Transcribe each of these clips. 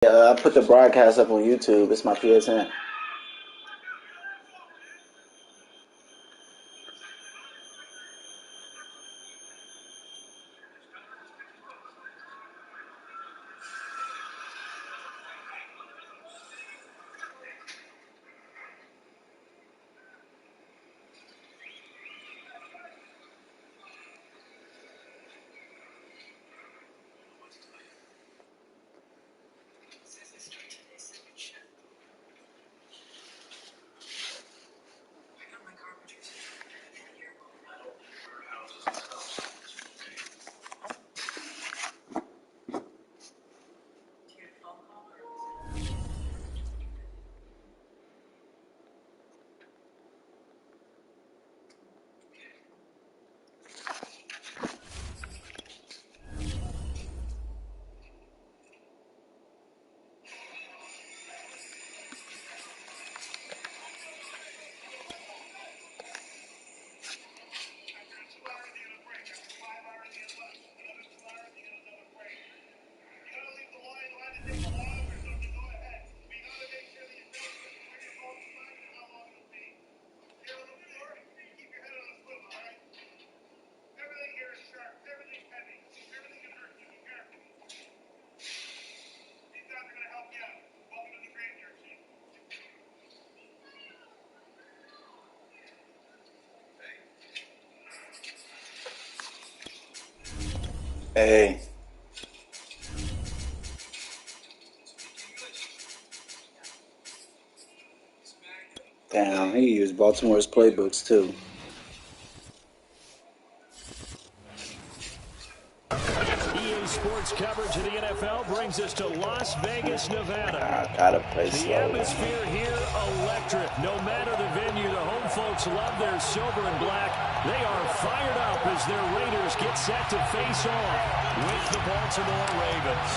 I put the broadcast up on YouTube. It's my PSN. Hey. Damn, he used Baltimore's playbooks too. EA Sports coverage of the NFL brings us to Las Vegas, Nevada. Gotta play slow. The atmosphere here electric. No matter the venue, the home folks love their silver and black. They are fired up as their Raiders get set to face off with the Baltimore Ravens.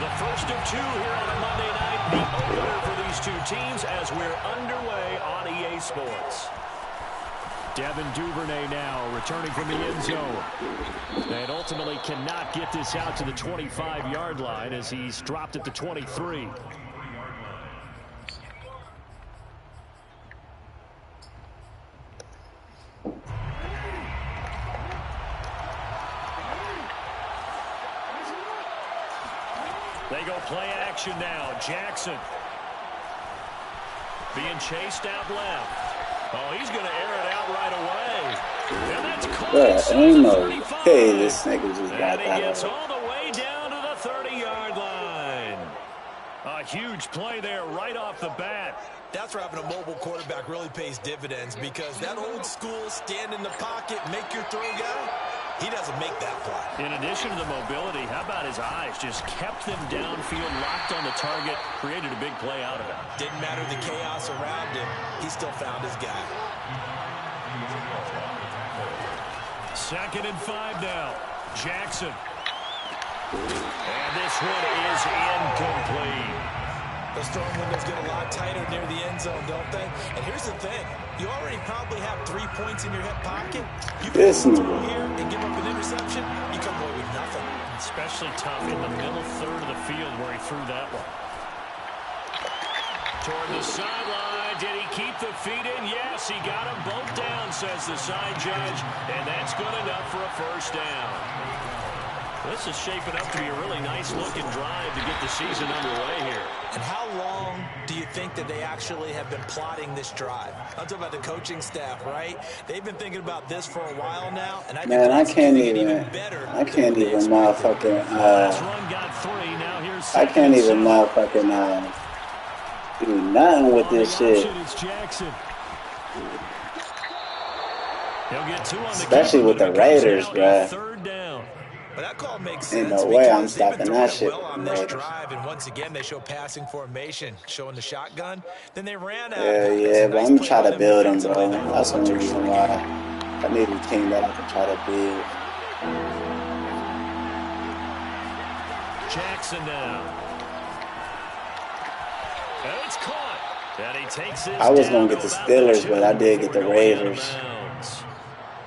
The first of two here on a Monday night, the opener for these two teams as we're underway on EA Sports. Devin Duvernay now returning from the end zone. And ultimately cannot get this out to the 25-yard line as he's dropped at the 23. They go play action now. Jackson being chased out left. Oh, he's going to air it out right away. And that's caught. Ain't no hey, this nigga just got that. And he gets all the way down to the 30-yard line. A huge play there right off the bat. That's where having a mobile quarterback really pays dividends, because that old school stand in the pocket, make your throw guy, he doesn't make that play. In addition to the mobility, how about his eyes? Just kept them downfield, locked on the target, created a big play out of it. Didn't matter the chaos around him. He still found his guy. 2nd and 5 now. Jackson. And this one is incomplete. The storm windows get a lot tighter near the end zone, don't they? And here's the thing. You already probably have 3 points in your hip pocket. You can throw here and give up an interception. You come away with nothing. Especially tough in the middle third of the field where he threw that one. Toward the sideline. Did he keep the feet in? Yes, he got them both down, says the side judge. And that's good enough for a first down. This is shaping up to be a really nice-looking drive to get the season underway here. And how long do you think that they actually have been plotting this drive? I'm talking about the coaching staff, right? They've been thinking about this for a while now, and I can't even motherfucking I can't even motherfucking do nothing with this shit. Especially with the Raiders, bruh. But that call makes sense. Ain't no way I'm stopping that shit. Well on this drive, and once again they show passing formation, showing the shotgun. Then they ran out. Yeah, but I'm trying to build them, bro. That's one reason why I need a team that I can try to build. Jackson now. And it's caught. And he takes it. I was gonna get the Steelers, but I did get the Raiders.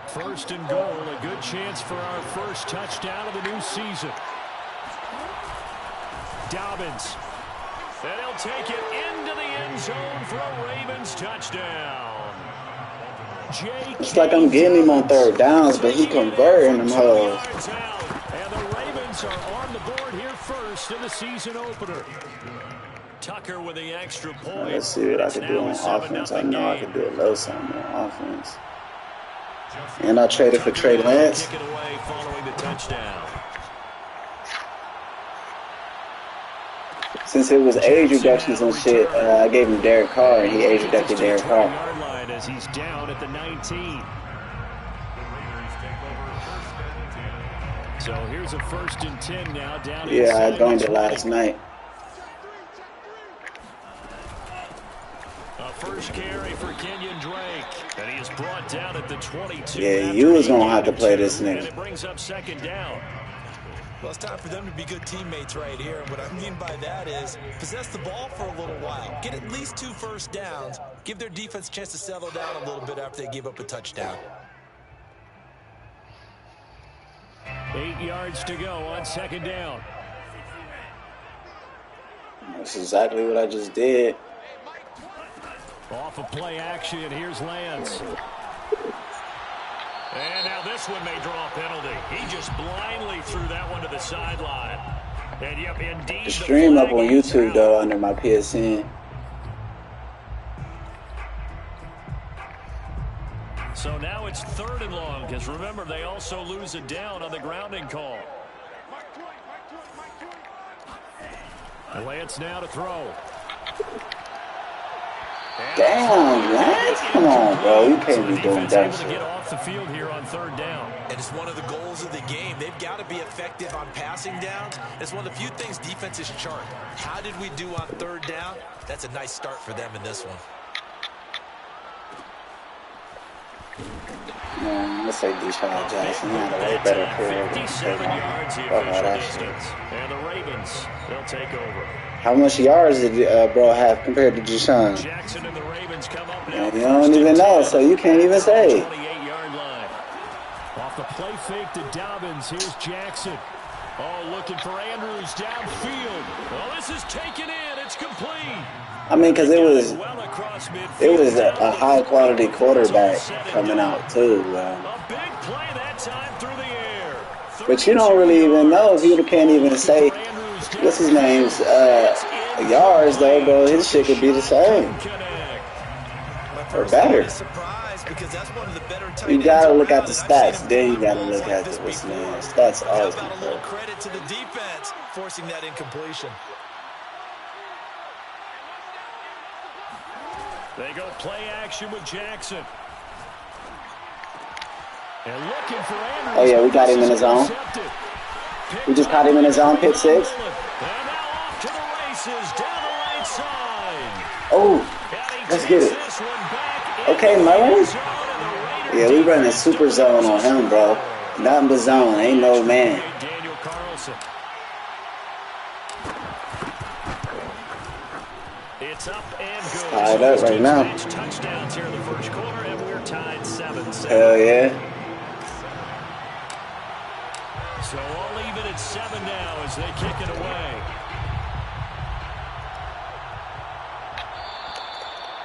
1st and goal, a good chance for our first touchdown of the new season. Dobbins. And he'll take it into the end zone for a Ravens touchdown. It's like I'm getting him on third downs, but he converting them hoes. And the Ravens are on the board here first in the season opener. Tucker with the extra point. Let's see what I can do on offense. I know I can do a little something on offense. And I traded for Trey Lance. Kick it away following the touchdown. Since it was age reductions and shit, I gave him Derek Carr, and he age reducted Derek Carr. As he's down at the 19. So here's a 1st and 10 now down. Yeah, I domed it last night. A first carry for Kenyon Drake, and he is brought down at the 22. Yeah, you was gonna have to play this nigga. It brings up 2nd down. Well, it's time for them to be good teammates right here. And what I mean by that is possess the ball for a little while. Get at least 2 first downs. Give their defense a chance to settle down a little bit after they give up a touchdown. 8 yards to go on 2nd down. That's exactly what I just did. Off of play action, here's Lance. And now this one may draw a penalty. He just blindly threw that one to the sideline. And yep, indeed. The stream up on YouTube though under my PSN. So now it's 3rd and long, because remember they also lose a down on the grounding call. Lance now to throw. Damn, Lance, come on, bro. You can't be doing that shit. Get off the field here on 3rd down. And it's one of the goals of the game. They've got to be effective on passing downs. It's one of the few things defenses chart. How did we do on 3rd down? That's a nice start for them in this one. Man, let's say Deshaun Jackson. He had a way better career. 57 yards the official distance. And the Ravens, they'll take over. How much yards did bro have compared to Deshaun? Jackson and the Ravens come up now. You don't even know, so you can't even say. 28-yard line. Off the play fake to Dobbins. Here's Jackson. Oh, looking for Andrews downfield. Oh, this is taken in. It's complete. I mean, because it was a high-quality quarterback coming out, too, bro. A big play that time through the air. But you don't really even know if you can't even say, what's his name's, yards, though, bro. His shit could be the same. Or better. You gotta look at the stats, then you gotta look at the what's the name. Stats always a little credit to the defense forcing that incompletion. They go play action with Jackson. And looking for Andrews. Oh yeah, we got him in his zone. We just caught him in his zone, pick 6. And now off to the races down the right side. Oh, let's get it. Okay, Merlin. Yeah, we running super zone on him, bro. Nothing but zone. Ain't no man. Daniel Carlson. It's up and goes. Tied up right now. Touchdowns here in the 1st quarter, and we're tied 7-7. Hell yeah. So all even at 7 now as they kick it away.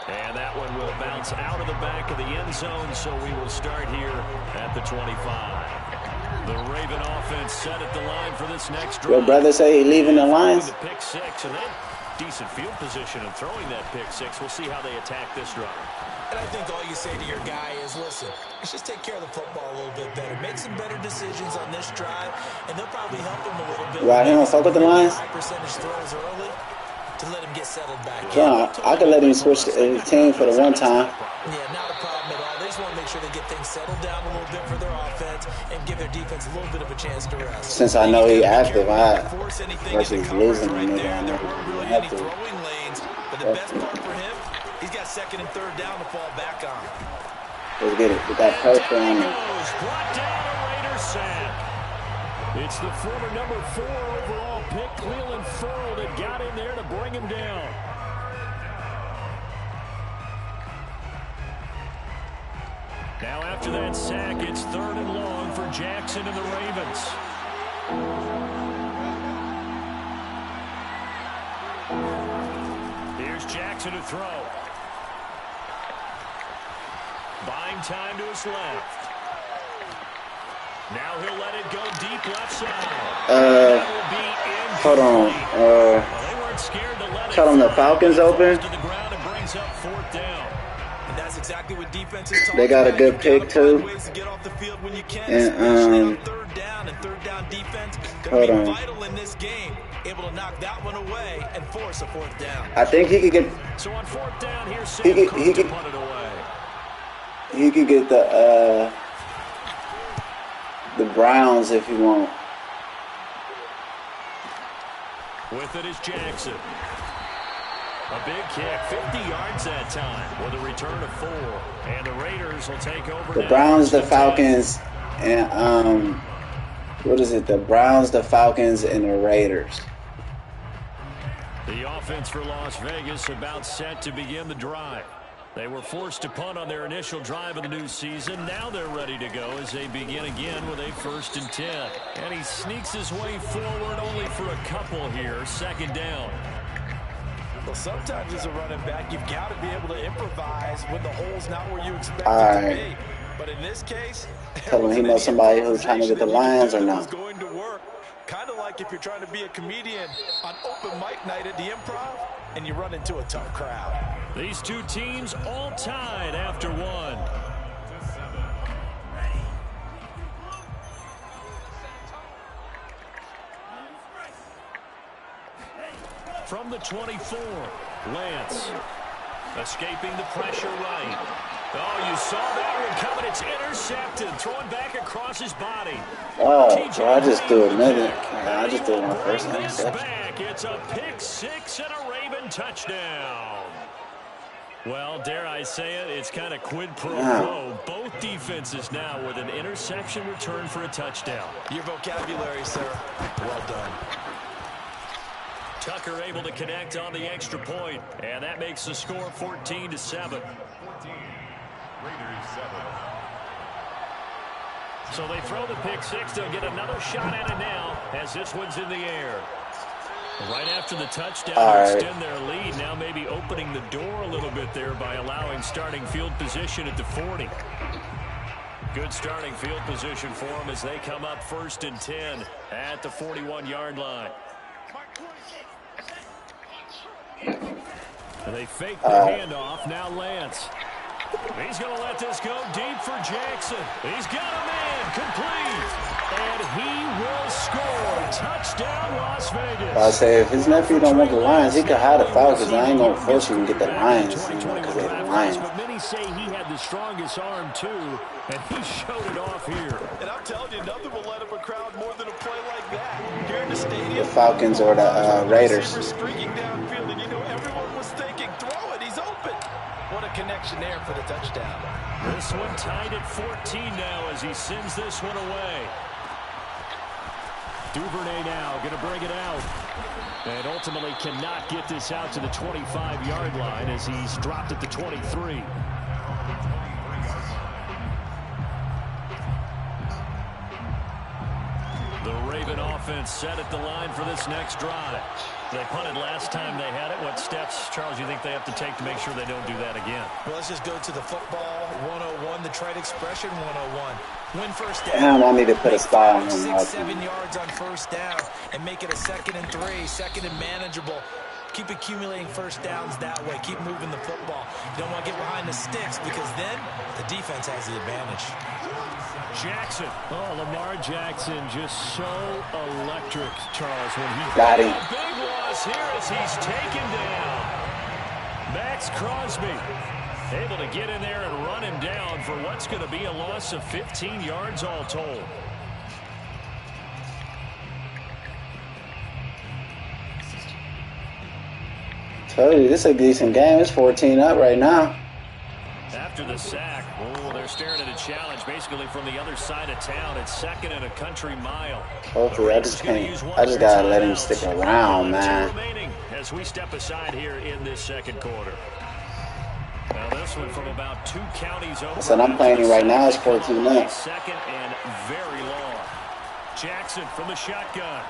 And that one will bounce out of the back of the end zone, so we will start here at the 25. The Raven offense set at the line for this next drive. Your brother say he leaving the lines? The pick 6, and then decent field position and throwing that pick 6. We'll see how they attack this drive. And I think all you say to your guy is, listen, let's just take care of the football a little bit better. Make some better decisions on this drive, and they'll probably help him a little bit. Right here on fuck with the lines? High percentage throws early to let him get settled back in. Yeah, I could let him switch the team for the one time. Yeah, not a problem at all. They just want to make sure they get things settled down a little bit for their offense and give their defense a little bit of a chance to rest. Since I know he active, versus losing him, nigga, I know he have to. But the best part for him, he's got 2nd and 3rd down to fall back on. Let's get it. With that pressure on him. Brought down a Raider sack. It's the former number 4 overall pick, Cleveland Furl, that got in there to bring him down. Now after that sack, it's 3rd and long for Jackson and the Ravens. Here's Jackson to throw. Buying time to his left. Now he'll let it go deep left side. Hold on. They weren't scared to let Tell them the Falcons open. to the ground and brings up fourth down. And that's exactly what defenses talk They got a about. good You've pick got to find too. ways to get off the field when you can, And especially on third down, and third down defense hold can be on. vital in this game. Able to knock that one away and force a fourth down. I think he could get. So on fourth down, here's Sam He Cook to could. punt it away. He could get the Browns if he want. With it is Jackson. A big kick, 50 yards that time with a return of 4. And the Raiders will take over. The Browns, the Falcons, and what is it? The Browns, the Falcons, and the Raiders. The offense for Las Vegas about set to begin the drive. They were forced to punt on their initial drive of the new season. Now they're ready to go as they begin again with a 1st and 10. And he sneaks his way forward only for a couple here. 2nd down. Well, sometimes as a running back, you've got to be able to improvise when the hole's not where you expect it to be. But in this case, tell him he knows somebody who's trying to get the Lions or not. Going to work. Kind of like if you're trying to be a comedian on open mic night at the Improv and you run into a tough crowd. These two teams all tied after 1. From the 24, Lance escaping the pressure right. Oh, you saw that one coming. It's intercepted. Throwing back across his body. Oh, bro, I just threw another. I just threw my first interception. Back. It's a pick 6 and a Raven touchdown. Well, dare I say it, it's kind of quid pro quo. Both defenses now with an interception return for a touchdown. Your vocabulary, sir. Well done. Tucker able to connect on the extra point, and that makes the score 14-7. So they throw the pick 6. They'll get another shot at it now as this one's in the air. Right after the touchdown to extend their lead, now maybe opening the door a little bit there by allowing starting field position at the 40. Good starting field position for them as they come up 1st and 10 at the 41-yard line. They fake the handoff. Now Lance. He's going to let this go deep for Jackson. He's got a man complete. And he will score. Touchdown, Las Vegas. I say if his nephew don't want the Lions, he could hide the Falcons. I ain't gonna force you to get the Lions, because they're the Lions. But many say he had the strongest arm too, and he showed it off here. And I'm telling you, nothing will let up a crowd more than a play like that. Here in the stadium, The Falcons or the Raiders. Streaking downfield, and you know everyone was thinking, throw it, he's open. What a connection there for the touchdown. This one tied at 14 now as he sends this one away. Duvernay now going to bring it out. And ultimately cannot get this out to the 25-yard line as he's dropped at the 23. The Raven offense set at the line for this next drive. They punted last time they had it. What steps, Charles, you think they have to take to make sure they don't do that again? Well, let's just go to the football 101, the trade expression 101. Win first down. Damn, I need to put a spy on him. 6, 7 yards on first down and make it a 2nd and 3, 2nd and manageable. Keep accumulating first downs that way. Keep moving the football. You don't want to get behind the sticks because then the defense has the advantage. Jackson. Oh, Lamar Jackson just so electric, Charles, when he got him. Big loss here as he's taken down. Max Crosby able to get in there and run him down for what's going to be a loss of 15 yards all told. Tell you, this is a decent game. It's 14 up right now. After the sack, oh, they're staring at a challenge basically from the other side of town. It's 2nd and a country mile. Hopefully, I just gotta let him stick around, man. Remaining as we step aside here in this 2nd quarter. Now this one from about 2 counties over. So I'm playing it right now. It's 14 up. 2nd and very long. Jackson from the shotgun.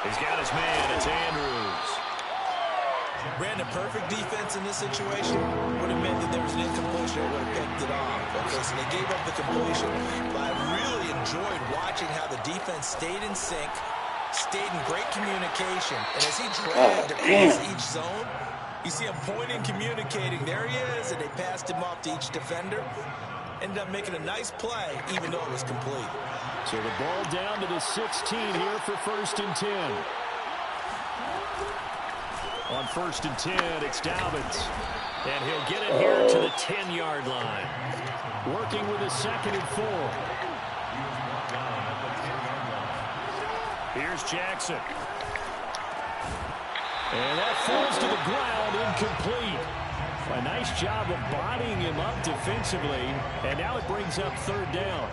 He's got his man. It's Andrews. Ran a perfect defense in this situation. Would have meant that there was an incompletion that would have picked it off. Okay, so they gave up the completion. But I really enjoyed watching how the defense stayed in sync, stayed in great communication. And as he traveled across each zone, you see him pointing, communicating. There he is, and they passed him off to each defender. Ended up making a nice play, even though it was complete. So the ball down to the 16 here for 1st and 10. On 1st and 10, it's Dobbins. And he'll get it here to the 10-yard line. Working with a 2nd and 4. Here's Jackson. And that falls to the ground, incomplete. A nice job of bodying him up defensively. And now it brings up 3rd down.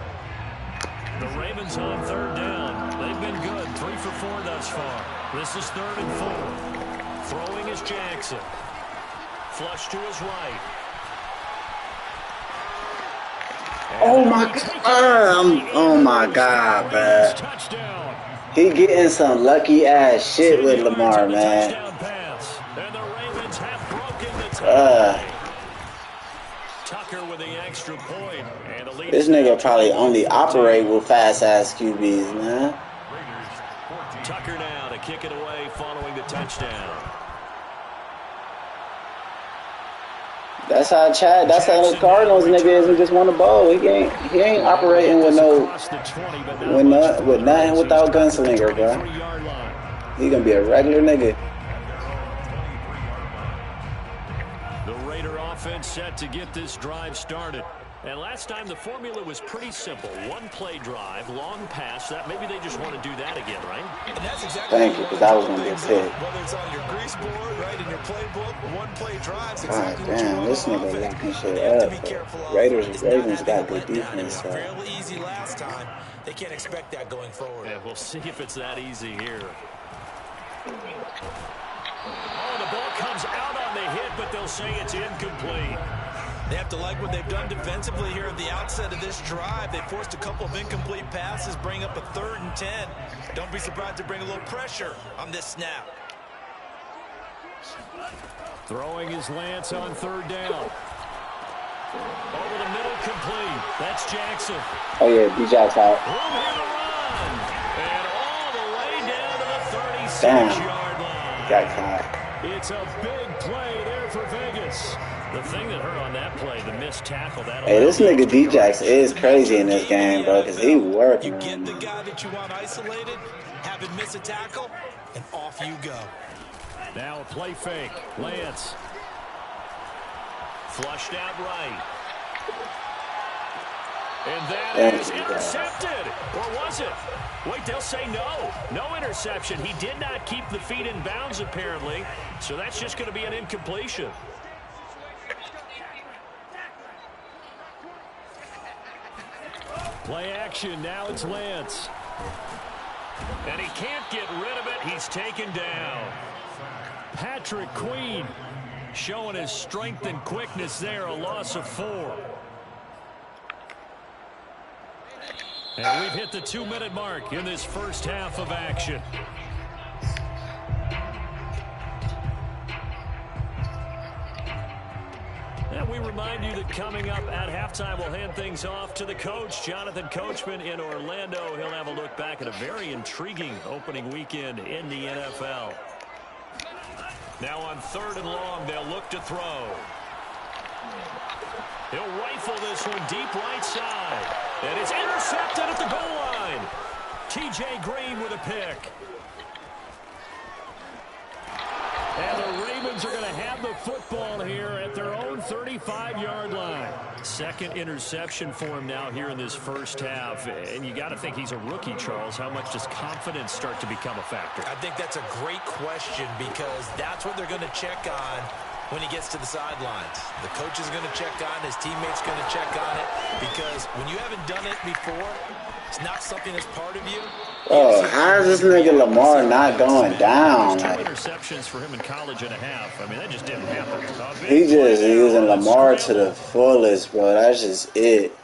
The Ravens on 3rd down. They've been good, 3 for 4 thus far. This is 3rd and 4. Throwing is Jackson. Flush to his right. Oh my God, man. He getting some lucky ass shit with Lamar, man. Tucker with the extra point. This nigga probably only operate with fast ass QBs, man. Tucker now to kick it away following the touchdown. That's how Chad. That's how the Cardinals nigga is. He just won the ball. He ain't operating with nothing without gunslinger, bro. He gonna be a regular nigga. The Raider offense set to get this drive started. And last time the formula was pretty simple. 1-play drive, long pass. That maybe they just want to do that again, right? And that's exactly Thank you, because I was going to get picked. Whether it's on your grease board, right, in your playbook, 1-play drives. God damn, this nigga locking shit up. Ravens got good defense. So. Fairly easy last time. They can't expect that going forward. Yeah, we'll see if it's that easy here. Oh, the ball comes out on the hit, but they'll say it's incomplete. They have to like what they've done defensively here at the outset of this drive. They forced a couple of incomplete passes, bring up a 3rd and 10. Don't be surprised to bring a little pressure on this snap. Throwing his Lance on 3rd down. Over the middle, complete. That's Jackson. Oh, yeah, B-Jack's out. Room here to run. And all the way down to the 36-yard line. Got caught. It's a big play there for Vegas. The thing that hurt on that play, the missed tackle. Hey, this nigga D-Jax is crazy in this game, bro, because he working. You get the guy that you want isolated, have him miss a tackle, and off you go. Now a play fake. Lance. Flushed out right. And that is intercepted. Or was it? Wait, they'll say no. No interception. He did not keep the feet in bounds, apparently. So that's just going to be an incompletion. Play action. Now it's Lance. And he can't get rid of it. He's taken down. Patrick Queen showing his strength and quickness there. A loss of 4. And we've hit the 2-minute mark in this first half of action. And we remind you that coming up at halftime, we'll hand things off to the coach, Jonathan Coachman in Orlando. He'll have a look back at a very intriguing opening weekend in the NFL. Now on 3rd and long, they'll look to throw. He'll rifle this one deep right side. And it's intercepted at the goal line. T.J. Green with a pick. And the Ravens are going to have the football here at their own 35-yard line. 2nd interception for him now here in this first half. And you got to think he's a rookie, Charles. How much does confidence start to become a factor? I think that's a great question because that's what they're going to check on when he gets to the sidelines. The coach is going to check on it. His teammates going to check on it because when you haven't done it before, it's not something that's part of you. Oh, how is this nigga Lamar not going down? Like, 2 interceptions for him in college and a half. I mean, that just didn't happen. He just using Lamar to the fullest, bro. That's just it.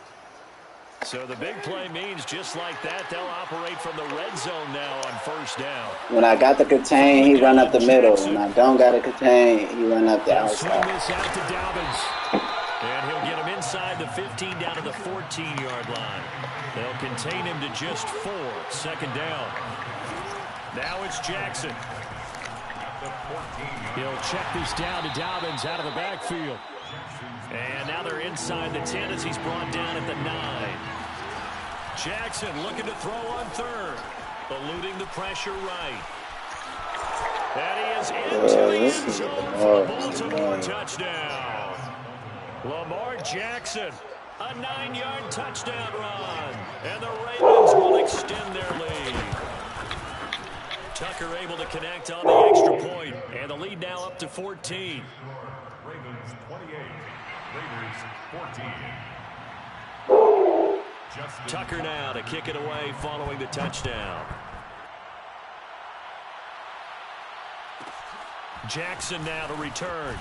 So the big play means just like that, they'll operate from the red zone now on first down. When I got the contain, he run up the middle. When I don't got to contain, he run up the outside. Swing this out to Dobbins. And he'll get him inside the 15 down to the 14-yard line. They'll contain him to just 4. Second down. Now it's Jackson. He'll check this down to Dobbins out of the backfield. And now they're inside the 10 as he's brought down at the 9. Jackson looking to throw on third. Eluding the pressure right. And he is into the end zone for the Baltimore touchdown. Lamar Jackson, a 9-yard touchdown run. And the Ravens will extend their lead. Tucker able to connect on the extra point. And the lead now up to 14. Ravens 28, Raiders 14. Tucker now to kick it away following the touchdown. Jackson now to return.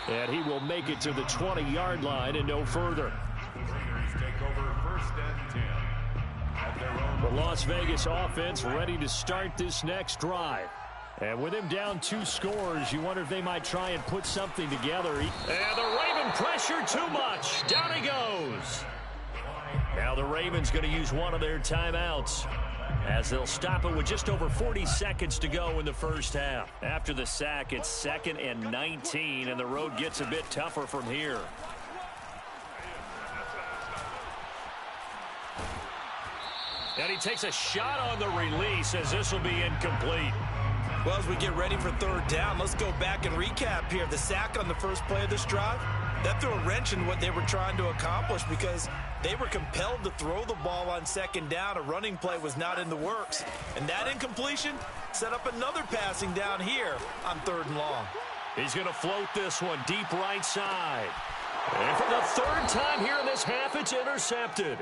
And he will make it to the 20-yard line and no further. Raiders take over first and 10. At their own The Las Vegas offense ready to start this next drive. And with him down 2 scores, you wonder if they might try and put something together. And the Raven pressure too much. Down he goes. Now the Ravens going to use one of their timeouts as they'll stop it with just over 40 seconds to go in the first half. After the sack, it's 2nd and 19, and the road gets a bit tougher from here. And he takes a shot on the release as this will be incomplete. Well, as we get ready for third down, let's go back and recap here. The sack on the first play of this drive, that threw a wrench in what they were trying to accomplish because they were compelled to throw the ball on second down. A running play was not in the works. And that incompletion set up another passing down here on 3rd and long. He's going to float this one deep right side. And for the 3rd time here in this half, it's intercepted.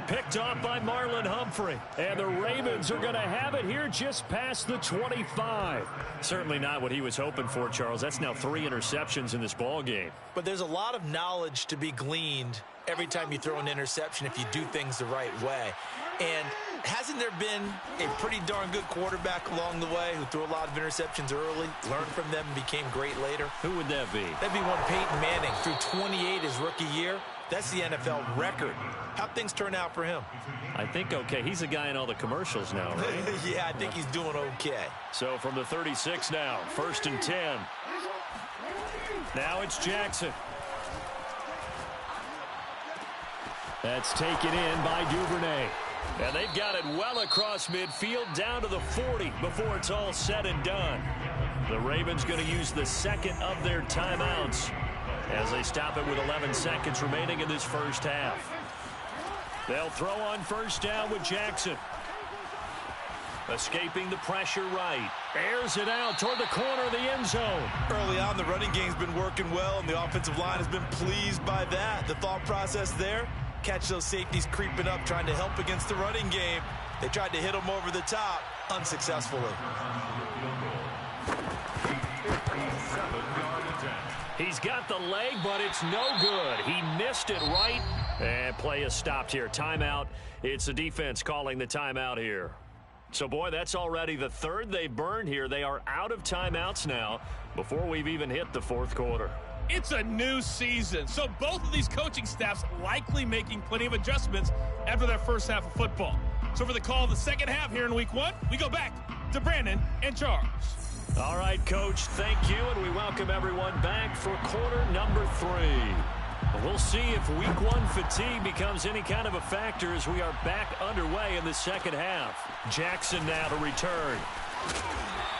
Picked off by Marlon Humphrey. And the Ravens are going to have it here just past the 25. Certainly not what he was hoping for, Charles. That's now 3 interceptions in this ball game. But there's a lot of knowledge to be gleaned every time you throw an interception if you do things the right way. And hasn't there been a pretty darn good quarterback along the way who threw a lot of interceptions early, learned from them, and became great later? Who would that be? That'd be one Peyton Manning. Threw 28 his rookie year. That's the NFL record. How'd things turn out for him? I think okay. He's a guy in all the commercials now, right? Yeah, I think he's doing okay. So from the 36 now, 1st and 10. Now it's Jackson. That's taken in by Duvernay. And they've got it well across midfield down to the 40 before it's all said and done. The Ravens going to use the 2nd of their timeouts as they stop it with 11 seconds remaining in this first half. They'll throw on first down with Jackson. Escaping the pressure right. Airs it out toward the corner of the end zone. Early on, the running game's been working well, and the offensive line has been pleased by that. The thought process there, catch those safeties creeping up, trying to help against the running game. They tried to hit them over the top, unsuccessfully. He's got the leg, but it's no good. He missed it right. And play is stopped here. Timeout. It's the defense calling the timeout here. So, boy, that's already the 3rd they burned here. They are out of timeouts now before we've even hit the 4th quarter. It's a new season, so both of these coaching staffs likely making plenty of adjustments after their first half of football. So for the call of the second half here in Week 1, we go back to Brandon and Charles. All right, Coach, thank you, and we welcome everyone back for quarter number 3. We'll see if Week 1 fatigue becomes any kind of a factor as we are back underway in the second half. Jackson now to return.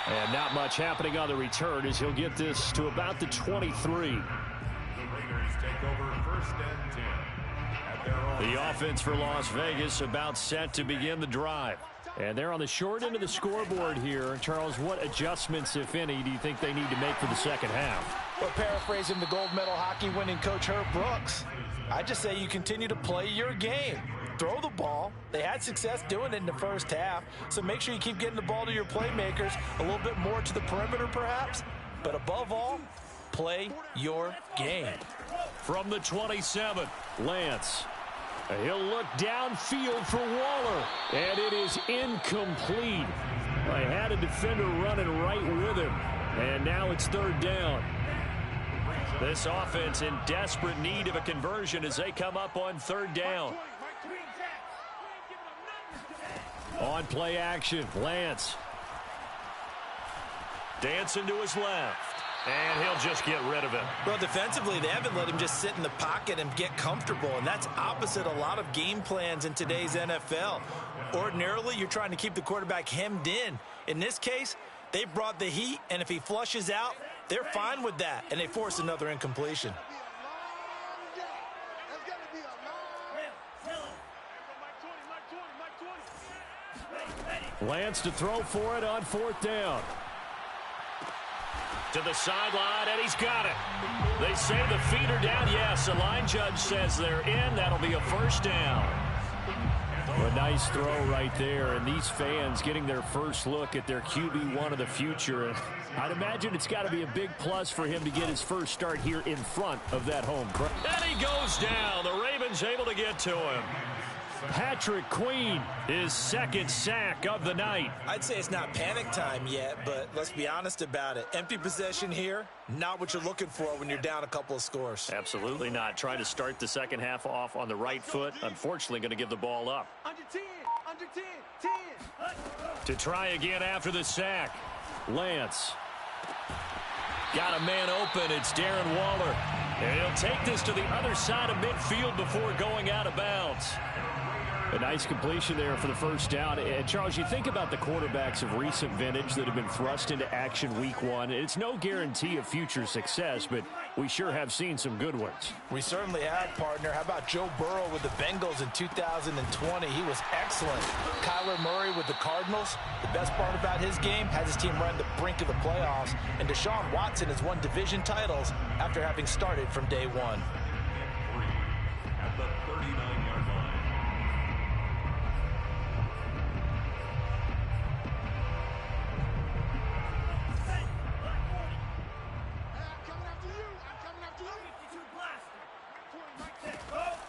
And not much happening on the return as he'll get this to about the 23. The Raiders take over first and 10. At their own The offense for Las Vegas about set to begin the drive. And they're on the short end of the scoreboard here. Charles, what adjustments, if any, do you think they need to make for the second half? Well, paraphrasing the gold medal hockey winning coach Herb Brooks, I just say you continue to play your game. Throw the ball. They had success doing it in the first half, so make sure you keep getting the ball to your playmakers, a little bit more to the perimeter perhaps, but above all, play your game. From the 27, Lance. He'll look downfield for Waller, and it is incomplete. I had a defender running right with him, and now it's third down. This offense in desperate need of a conversion as they come up on third down. On play action, Lance. Dancing to his left. And he'll just get rid of it. Well, defensively, they haven't let him just sit in the pocket and get comfortable, and that's opposite a lot of game plans in today's NFL. Ordinarily, you're trying to keep the quarterback hemmed in. In this case, they brought the heat, and if he flushes out, they're fine with that, and they force another incompletion. Lance to throw for it on fourth down. To the sideline, and he's got it. They say the feet are down. Yes, the line judge says they're in. That'll be a first down. A nice throw right there, and these fans getting their first look at their QB1 of the future. And I'd imagine it's got to be a big plus for him to get his first start here in front of that home crowd. And he goes down. The Ravens able to get to him. Patrick Queen, his second sack of the night. I'd say it's not panic time yet, but let's be honest about it. Empty possession here, not what you're looking for when you're down a couple of scores. Absolutely not. Trying to start the second half off on the right foot. Unfortunately, going to give the ball up. Under 10, 10. To try again after the sack. Lance. Got a man open. It's Darren Waller. And he'll take this to the other side of midfield before going out of bounds. A nice completion there for the first down. And Charles, you think about the quarterbacks of recent vintage that have been thrust into action week one. It's no guarantee of future success, but we sure have seen some good ones. We certainly have, partner. How about Joe Burrow with the Bengals in 2020? He was excellent. Kyler Murray with the Cardinals. The best part about his game has his team right on the brink of the playoffs. And Deshaun Watson has won division titles after having started from day one. At the 39-yard line.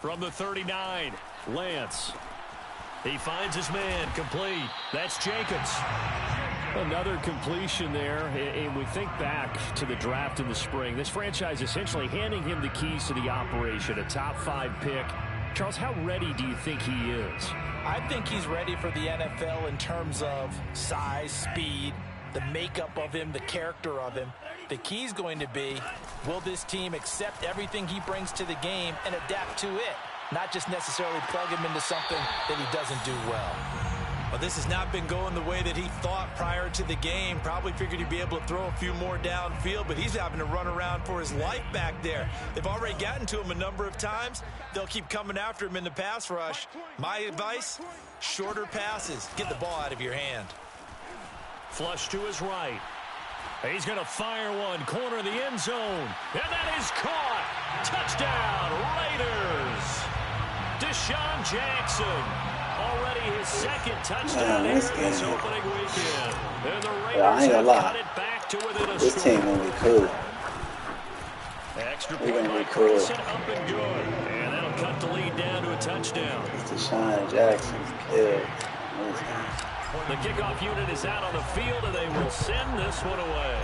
From the 39, Lance. He finds his man, complete. That's Jacobs. Another completion there, and we think back to the draft in the spring. This franchise essentially handing him the keys to the operation, a top 5 pick. Charles, how ready do you think he is? I think he's ready for the NFL in terms of size, speed, the makeup of him, the character of him. The key's going to be, will this team accept everything he brings to the game and adapt to it? Not just necessarily plug him into something that he doesn't do well. Well, this has not been going the way that he thought prior to the game. Probably figured he'd be able to throw a few more downfield, but he's having to run around for his life back there. They've already gotten to him a number of times. They'll keep coming after him in the pass rush. My advice, shorter passes. Get the ball out of your hand. Flush to his right. He's going to fire one, corner of the end zone. And that is caught. Touchdown, Raiders. Deshaun Jackson. Already his second touchdown this opening weekend. And the Raiders have cut it back to within a score. This team going to be cool. Extra point by Carson, up and good. And that'll cut the lead down to a touchdown. It's Deshaun Jackson. Killed. The kickoff unit is out on the field, and they will send this one away.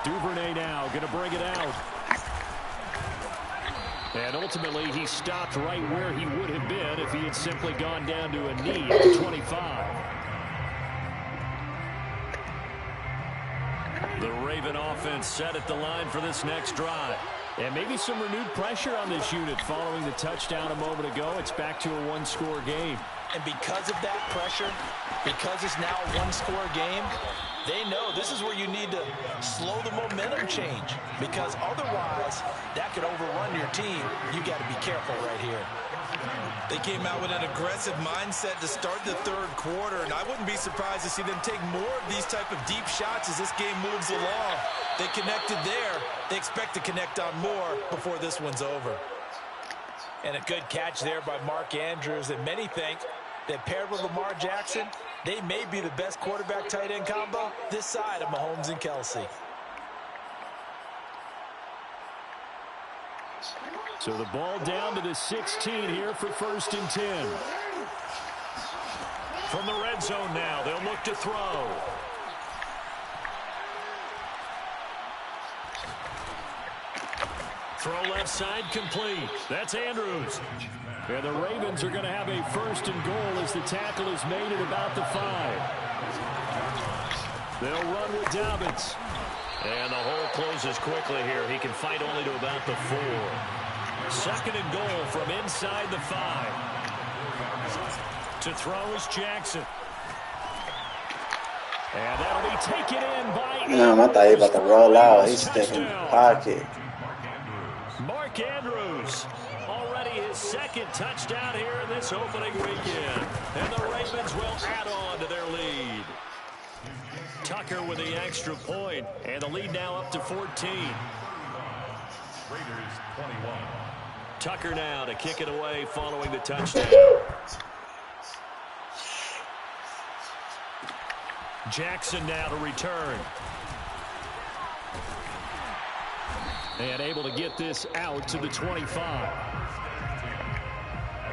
Duvernay now going to bring it out. And ultimately, he stopped right where he would have been if he had simply gone down to a knee at the 25. The Raven offense set at the line for this next drive. And maybe some renewed pressure on this unit following the touchdown a moment ago. It's back to a one-score game. And because of that pressure, because it's now a one-score game, they know this is where you need to slow the momentum change. Because otherwise, that could overrun your team. You got to be careful right here. They came out with an aggressive mindset to start the third quarter, and I wouldn't be surprised to see them take more of these type of deep shots as this game moves along. They connected there. They expect to connect on more before this one's over. And a good catch there by Mark Andrews, and many think that paired with Lamar Jackson, they may be the best quarterback-tight end combo this side of Mahomes and Kelsey. So the ball down to the 16 here for 1st and 10. From the red zone now, they'll look to throw. Throw left side complete. That's Andrews. And the Ravens are going to have a 1st and goal as the tackle is made at about the 5. They'll run with Dobbins. And the hole closes quickly here. He can fight only to about the 4. 2nd and goal from inside the 5. To throw is Jackson. And that'll be taken in by Damn, I thought he was about to roll out. He's sticking in the pocket. Mark Andrews, already his 2nd touchdown here in this opening weekend. And the Ravens will add on to their lead. Tucker with the extra point, and the lead now up to 14. Raiders 21. Tucker now to kick it away following the touchdown. Jackson now to return. And able to get this out to the 25. At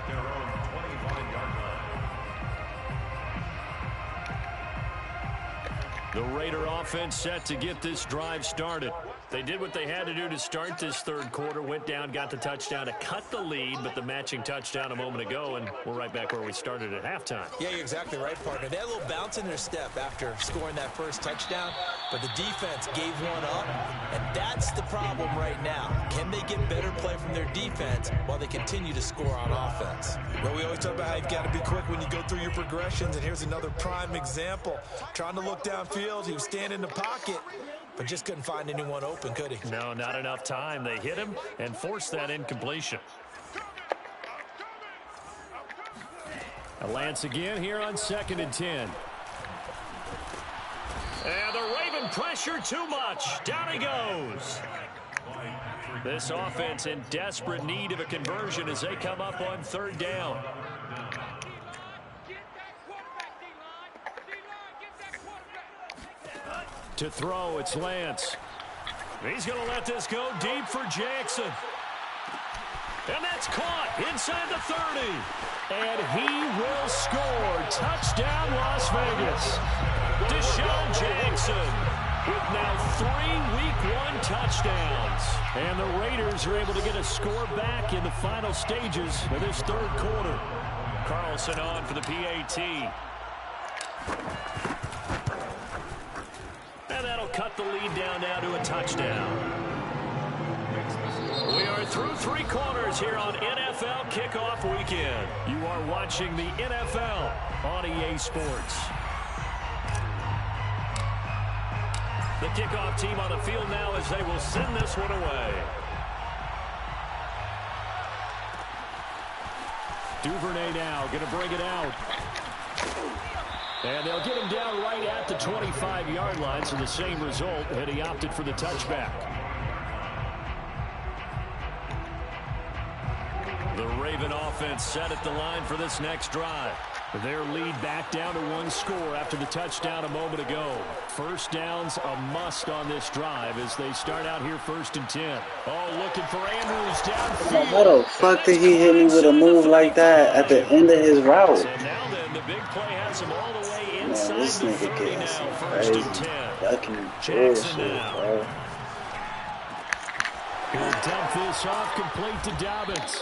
their own 25-yard line. The Raider offense set to get this drive started. They did what they had to do to start this 3rd quarter, went down, got the touchdown to cut the lead, but the matching touchdown a moment ago, and we're right back where we started at halftime. Yeah, you're exactly right, partner. They had a little bounce in their step after scoring that first touchdown, but the defense gave one up, and that's the problem right now. Can they get better play from their defense while they continue to score on offense? Well, we always talk about how you've got to be quick when you go through your progressions, and here's another prime example. Trying to look downfield, he was standing in the pocket, but just couldn't find anyone open, could he? No, not enough time. They hit him and forced that incompletion. A Lance again here on 2nd and 10. And the Raven pressure too much. Down he goes. This offense in desperate need of a conversion as they come up on 3rd down. To throw, it's Lance. He's going to let this go deep for Jackson. And that's caught inside the 30. And he will score. Touchdown, Las Vegas. Deshaun Jackson with now 3 Week 1 touchdowns. And the Raiders are able to get a score back in the final stages of this 3rd quarter. Carlson on for the PAT. And that'll cut the lead down now to a touchdown. We are through 3 quarters here on NFL Kickoff Weekend. You are watching the NFL on EA Sports. The kickoff team on the field now as they will send this one away. Duvernay now going to bring it out. And they'll get him down right at the 25-yard line, so the same result, and he opted for the touchback. The Raven offense set at the line for this next drive. Their lead back down to 1 score after the touchdown a moment ago. 1st downs a must on this drive as they start out here 1st and 10. Oh, looking for Andrews downfield. How the fuck did he hit me with a move like that at the end of his route? So now then, the big play has him all the way inside Man, this the nigga 30 getting now. some 1st and crazy 10. fucking Jackson bullshit, now. bro. He'll dump this off complete to Dobbins.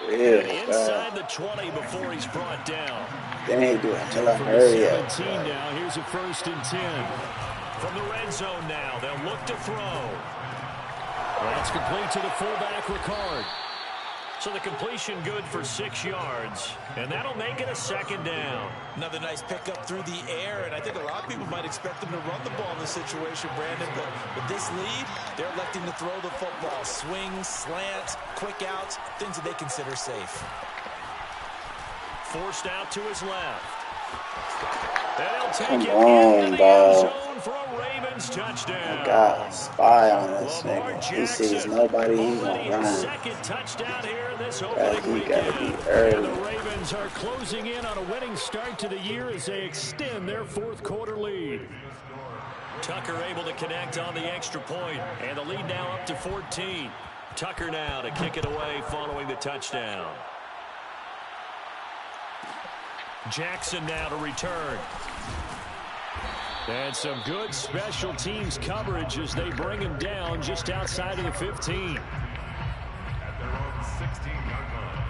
Real, Inside the 20 before he's brought down. Then he do it till I From hurry the up. 17 now, here's a 1st and 10. From the red zone now, they'll look to throw. That's complete to the fullback, Ricard. So the completion good for 6 yards, and that'll make it a 2nd down. Another nice pickup through the air, and I think a lot of people might expect them to run the ball in this situation, Brandon, but with this lead, they're electing to throw the football. Swings, slants, quick outs, things that they consider safe. Forced out to his left. And he'll take Come it on, into the dog. end zone for a Ravens touchdown. I got a spy on this Lamar nigga. He sees Jackson, nobody, he's already gonna his run. 2nd touchdown here in this Right, opening he gotta weekend. be early. And the Ravens are closing in on a winning start to the year as they extend their 4th quarter lead. Tucker able to connect on the extra point, and the lead now up to 14. Tucker now to kick it away following the touchdown. Jackson now to return. And some good special teams coverage as they bring him down just outside of the 15. At their own 16-yard line.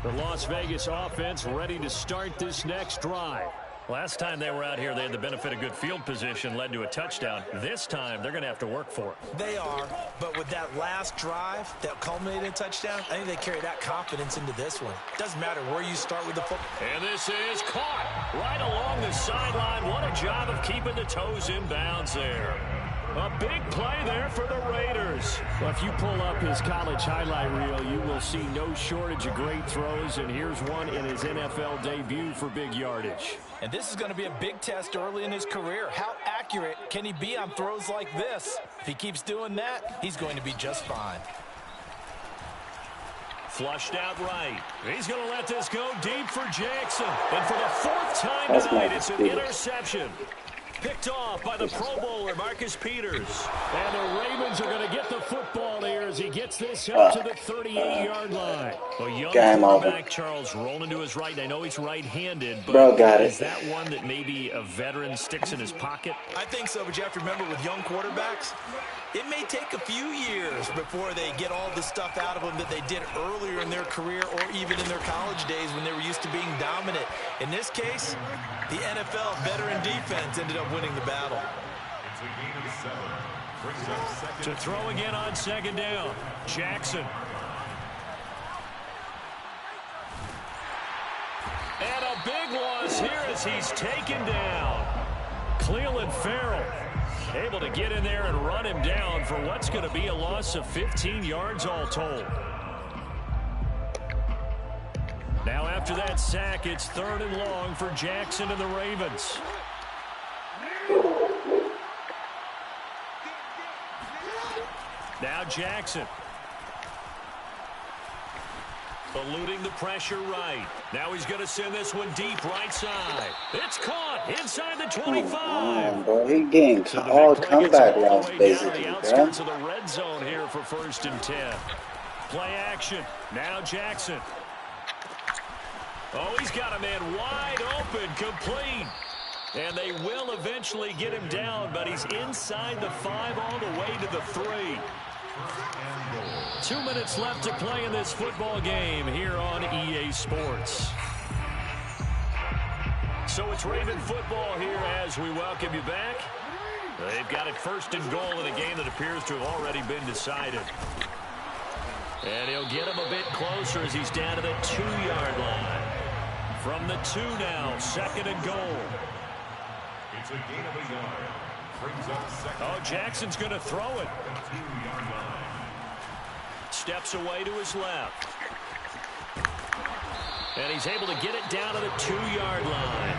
The Las Vegas offense ready to start this next drive. Last time they were out here, they had the benefit of good field position, led to a touchdown. This time, they're going to have to work for it. They are, but with that last drive that culminated in a touchdown, I think they carry that confidence into this one. Doesn't matter where you start with the football. And this is caught right along the sideline. What a job of keeping the toes in bounds there. A big play there for the Raiders. Well, if you pull up his college highlight reel, you will see no shortage of great throws, and here's one in his NFL debut for big yardage. And this is going to be a big test early in his career. How accurate can he be on throws like this? If he keeps doing that, he's going to be just fine. Flushed out right. He's going to let this go deep for Jackson. And for the fourth time tonight, it's an interception. Picked off by the Pro Bowler, Marcus Peters. And the Ravens are going to get the football here as he gets this out to the 38-yard line. A young quarterback, Charles, rolling to his right. I know he's right-handed, but is that one that maybe a veteran sticks in his pocket? I think so, but you have to remember with young quarterbacks, it may take a few years before they get all the stuff out of them that they did earlier in their career or even in their college days when they were used to being dominant. In this case, the NFL veteran defense ended up winning the battle. It's a gain of 7. Brings up second. To throw again on second down. Jackson. And a big loss here as he's taken down. Cleveland Farrell able to get in there and run him down for what's going to be a loss of 15 yards all told. Now after that sack, it's 3rd and long for Jackson and the Ravens. Now Jackson. Eluding the pressure right. Now he's going to send this one deep right side. It's caught inside the 25. Man, bro, he getting all comeback routes basically, the outskirts of the red zone here for 1st and 10. Play action. Now Jackson. Oh, he's got a man wide open, complete. And they will eventually get him down, but he's inside the 5 all the way to the 3. 2 minutes left to play in this football game here on EA Sports. So it's Raven football here as we welcome you back. They've got it 1st and goal in a game that appears to have already been decided. And he'll get him a bit closer as he's down to the 2-yard line. From the 2 now, 2nd and goal. It's a gain of a yard. Brings up second. Oh, Jackson's going to throw it. 2-yard line. Steps away to his left. And he's able to get it down to the 2-yard line.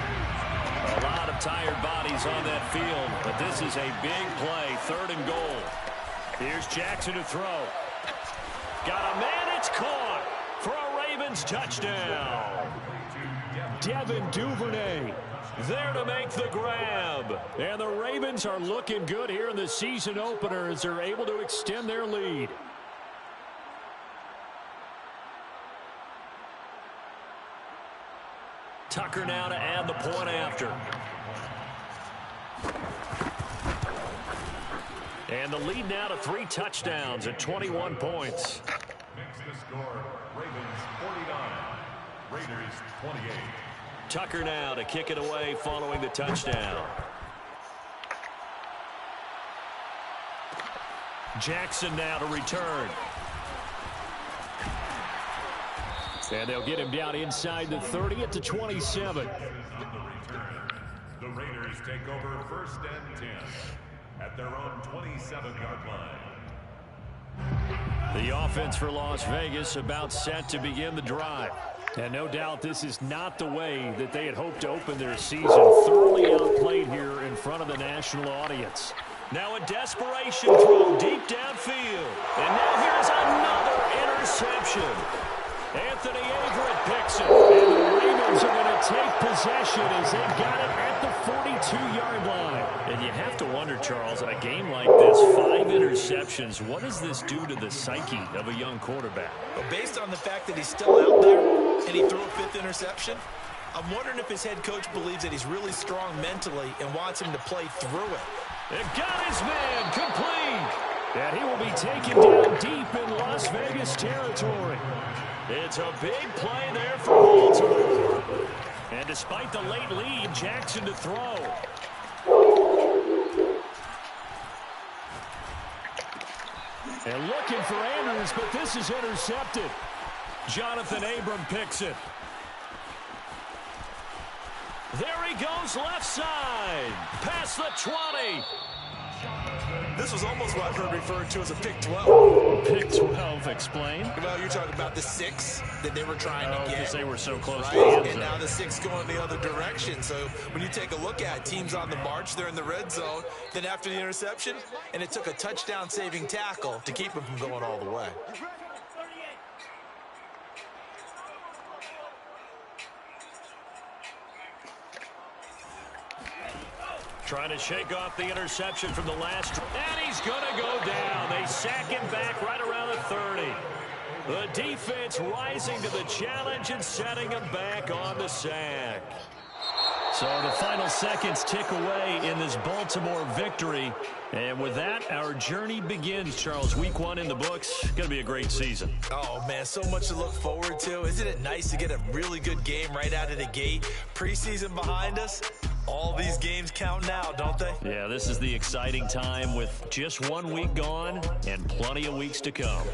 A lot of tired bodies on that field, but this is a big play, 3rd and goal. Here's Jackson to throw. Got a man, it's caught for a Ravens touchdown. Devin Duvernay there to make the grab. And the Ravens are looking good here in the season opener as they're able to extend their lead. Tucker now to add the point after. And the lead now to 3 touchdowns at 21 points. Makes the score Ravens 49, Raiders 28. Tucker now to kick it away following the touchdown. Jackson now to return. And they'll get him down inside the 30 at the 27. On the return, the Raiders take over 1st and 10 at their own 27-yard line. The offense for Las Vegas about set to begin the drive. And no doubt this is not the way that they had hoped to open their season. Thoroughly outplayed here in front of the national audience. Now a desperation throw deep downfield. And now here's another interception. Anthony Averett picks it. And the Ravens Ravens are going to take possession as they've got it at the 42-yard line. And you have to wonder, Charles, a game like this, 5 interceptions, what does this do to the psyche of a young quarterback? Well, based on the fact that he's still out there and he threw a 5th interception, I'm wondering if his head coach believes that he's really strong mentally and wants him to play through it. It got his man complete. And he will be taken down deep in Las Vegas territory. It's a big play there for Baltimore. And despite the late lead, Jackson to throw. And looking for Andrews, but this is intercepted. Jonathan Abram picks it. There he goes left side. Past the 20. This was almost what I've heard referred to as a pick 12. Pick 12, explain. Well, you're talking about the 6 that they were trying to get. Because they were so close right? to the end zone. And now the 6 going the other direction. So when you take a look at teams on the march, they're in the red zone. Then after the interception, and it took a touchdown-saving tackle to keep them from going all the way. Trying to shake off the interception from the last. And he's going to go down. They sack him back right around the 30. The defense rising to the challenge and setting him back on the sack. So the final seconds tick away in this Baltimore victory. And with that, our journey begins, Charles. Week 1 in the books. Going to be a great season. Oh, man, so much to look forward to. Isn't it nice to get a really good game right out of the gate? Preseason behind us. All these games count now, don't they? Yeah, this is the exciting time with just 1 week gone and plenty of weeks to come.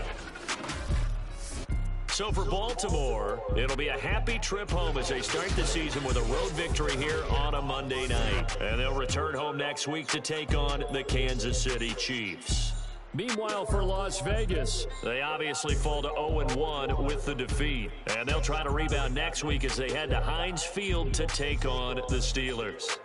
So for Baltimore, it'll be a happy trip home as they start the season with a road victory here on a Monday night. And they'll return home next week to take on the Kansas City Chiefs. Meanwhile, for Las Vegas, they obviously fall to 0-1 with the defeat. And they'll try to rebound next week as they head to Heinz Field to take on the Steelers.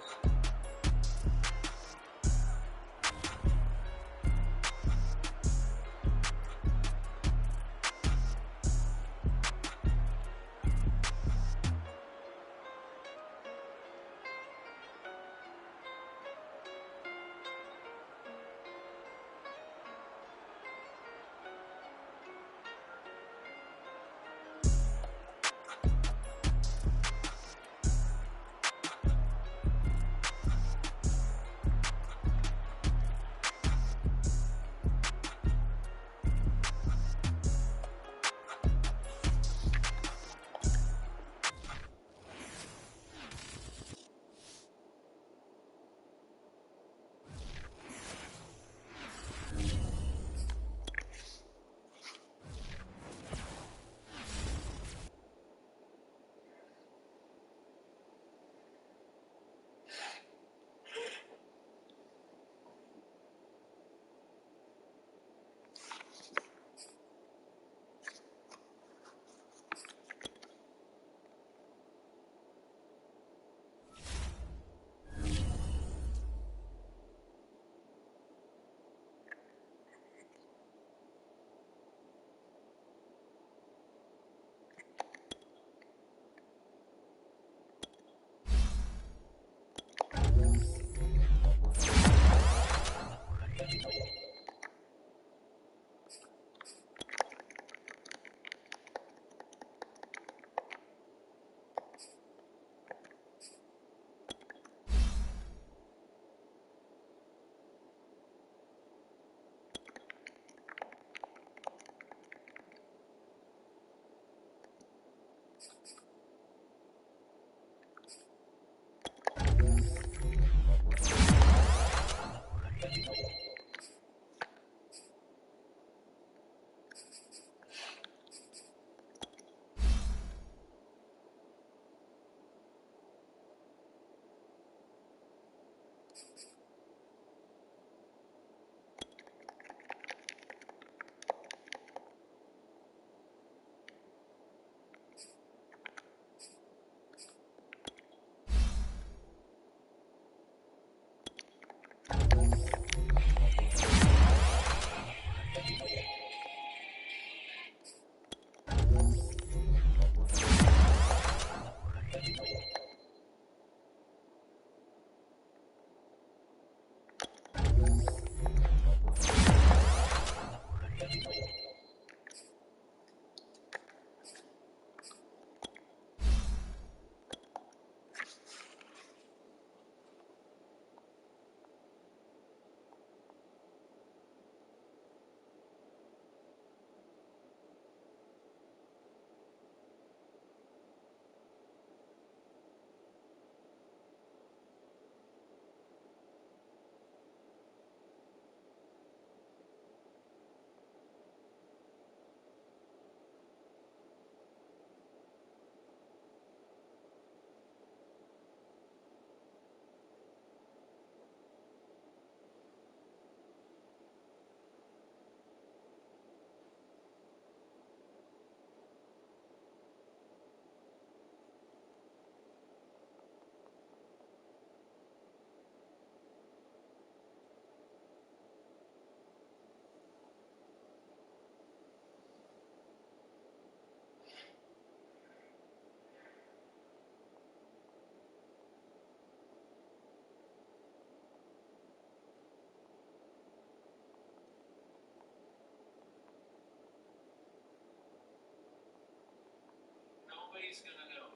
Nobody's gonna know.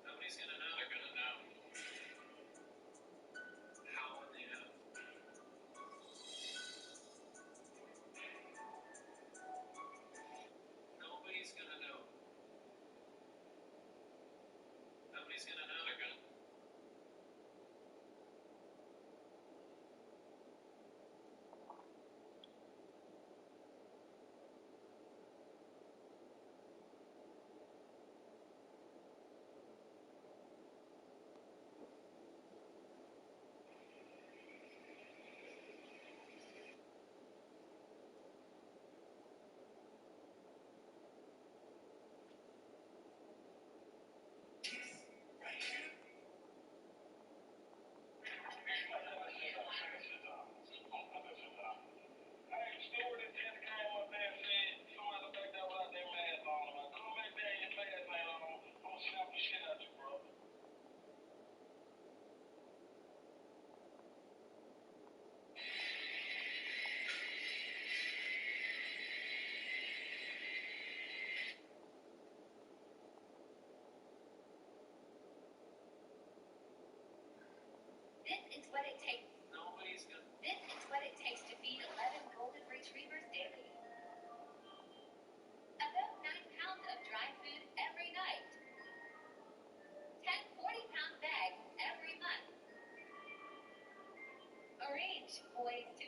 Nobody's gonna know. They're gonna know. How would they know? Nobody's gonna know. Nobody's gonna know. They're gonna. This is what it takes. Nobody's gonna. This is what it takes to feed 11 golden retrievers daily. About 9 pounds of dry food every night. 10 40-pound bags every month. Arrange boys to